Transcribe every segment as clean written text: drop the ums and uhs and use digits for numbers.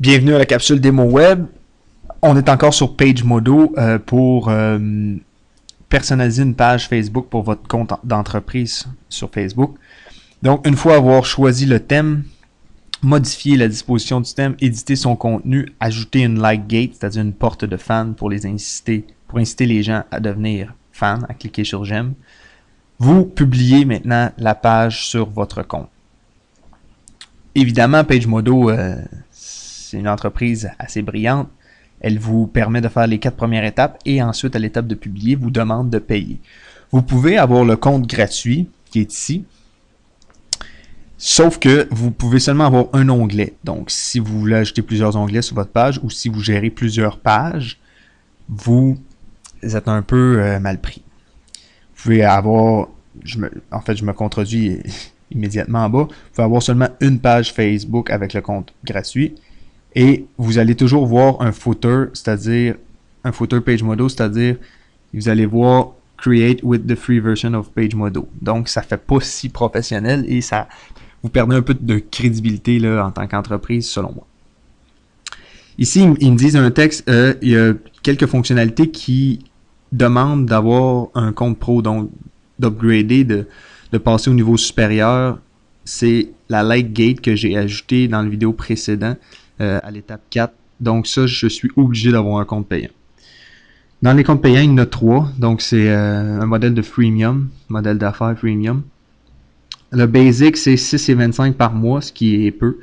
Bienvenue à la capsule démo web. On est encore sur PageModo pour personnaliser une page Facebook pour votre compte d'entreprise sur Facebook. Donc, une fois avoir choisi le thème, modifier la disposition du thème, éditer son contenu, ajouter une like gate, c'est-à-dire une porte de fans pour inciter les gens à devenir fans, à cliquer sur j'aime. Vous publiez maintenant la page sur votre compte. Évidemment, PageModo, c'est une entreprise assez brillante. Elle vous permet de faire les 4 premières étapes et ensuite, à l'étape de publier, vous demande de payer. Vous pouvez avoir le compte gratuit qui est ici, sauf que vous pouvez seulement avoir un onglet. Donc, si vous voulez ajouter plusieurs onglets sur votre page ou si vous gérez plusieurs pages, vous êtes un peu mal pris. Vous pouvez avoir, je me contredis immédiatement en bas, vous pouvez avoir seulement une page Facebook avec le compte gratuit. Et vous allez toujours voir un footer, c'est-à-dire un footer PageModo, c'est-à-dire vous allez voir Create with the free version of PageModo. Donc, ça fait pas si professionnel et ça vous perdez un peu de crédibilité là, en tant qu'entreprise, selon moi. Ici, ils me disent un texte, il y a quelques fonctionnalités qui demandent d'avoir un compte pro, donc d'upgrader, de passer au niveau supérieur. C'est la like gate que j'ai ajoutée dans la vidéo précédente. À l'étape 4. Donc ça, je suis obligé d'avoir un compte payant. Dans les comptes payants, il y en a 3. Donc c'est un modèle de freemium, modèle d'affaires freemium. Le basic, c'est 6,25 par mois, ce qui est peu.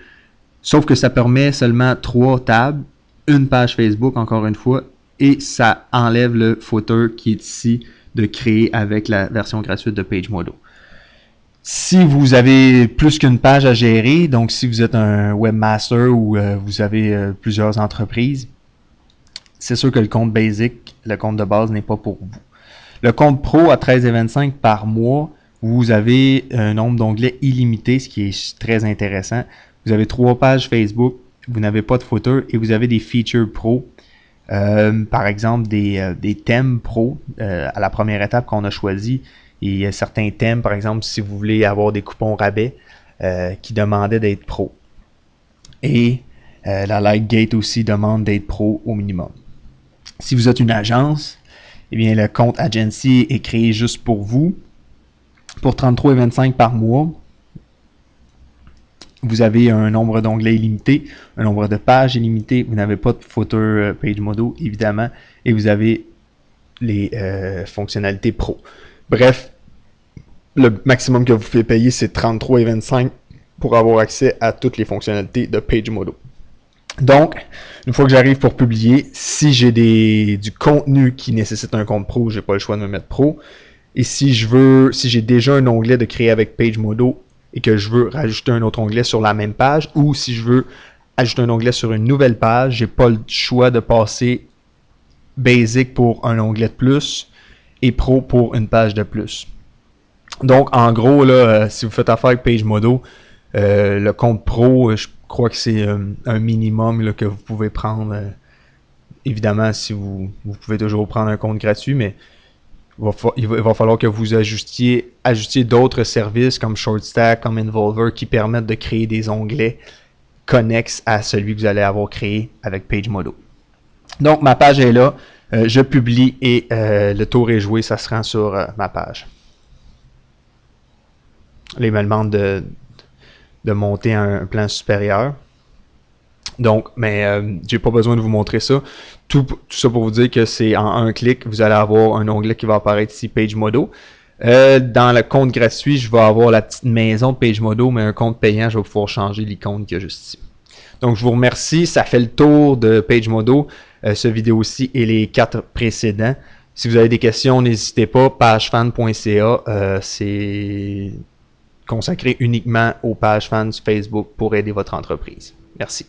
Sauf que ça permet seulement 3 tables, une page Facebook, encore une fois, et ça enlève le footer qui est ici de créer avec la version gratuite de PageModo. Si vous avez plus qu'une page à gérer, donc si vous êtes un webmaster ou vous avez plusieurs entreprises, c'est sûr que le compte basic, le compte de base n'est pas pour vous. Le compte pro à 13,25 par mois, vous avez un nombre d'onglets illimité, ce qui est très intéressant. Vous avez 3 pages Facebook, vous n'avez pas de footer et vous avez des features pro. Par exemple, des thèmes pro à la première étape qu'on a choisi. Et certains thèmes, par exemple, si vous voulez avoir des coupons rabais qui demandaient d'être pro. Et la Lightgate aussi demande d'être pro au minimum. Si vous êtes une agence, eh bien le compte Agency est créé juste pour vous. Pour 33,25 par mois, vous avez un nombre d'onglets illimité, un nombre de pages illimité. Vous n'avez pas de footer PageModo, évidemment. Et vous avez les fonctionnalités pro. Bref, le maximum que vous pouvez payer, c'est 33,25 pour avoir accès à toutes les fonctionnalités de PageModo. Donc, une fois que j'arrive pour publier, si j'ai du contenu qui nécessite un compte pro, j'ai pas le choix de me mettre pro. Et si j'ai déjà un onglet de créer avec PageModo et que je veux rajouter un autre onglet sur la même page, ou si je veux ajouter un onglet sur une nouvelle page, j'ai pas le choix de passer Basic pour un onglet de plus et Pro pour une page de plus. Donc, en gros, là, si vous faites affaire avec PageModo, le compte Pro, je crois que c'est un minimum là, que vous pouvez prendre. Évidemment, si vous pouvez toujours prendre un compte gratuit, mais il va falloir que vous ajustiez d'autres services comme ShortStack, comme Involver, qui permettent de créer des onglets connexes à celui que vous allez avoir créé avec PageModo. Donc, ma page est là. Je publie et le tour est joué. Ça se rend sur ma page. Là, il me demande de monter un plan supérieur. Donc, mais j'ai pas besoin de vous montrer ça. Tout ça pour vous dire que c'est en un clic, vous allez avoir un onglet qui va apparaître ici, PageModo. Dans le compte gratuit, je vais avoir la petite maison de PageModo, mais un compte payant, je vais pouvoir changer l'icône qu'il y a juste ici. Donc, je vous remercie. Ça fait le tour de PageModo, ce vidéo-ci et les 4 précédents. Si vous avez des questions, n'hésitez pas. Pagefan.ca, c'est consacré uniquement aux pages fans Facebook pour aider votre entreprise. Merci.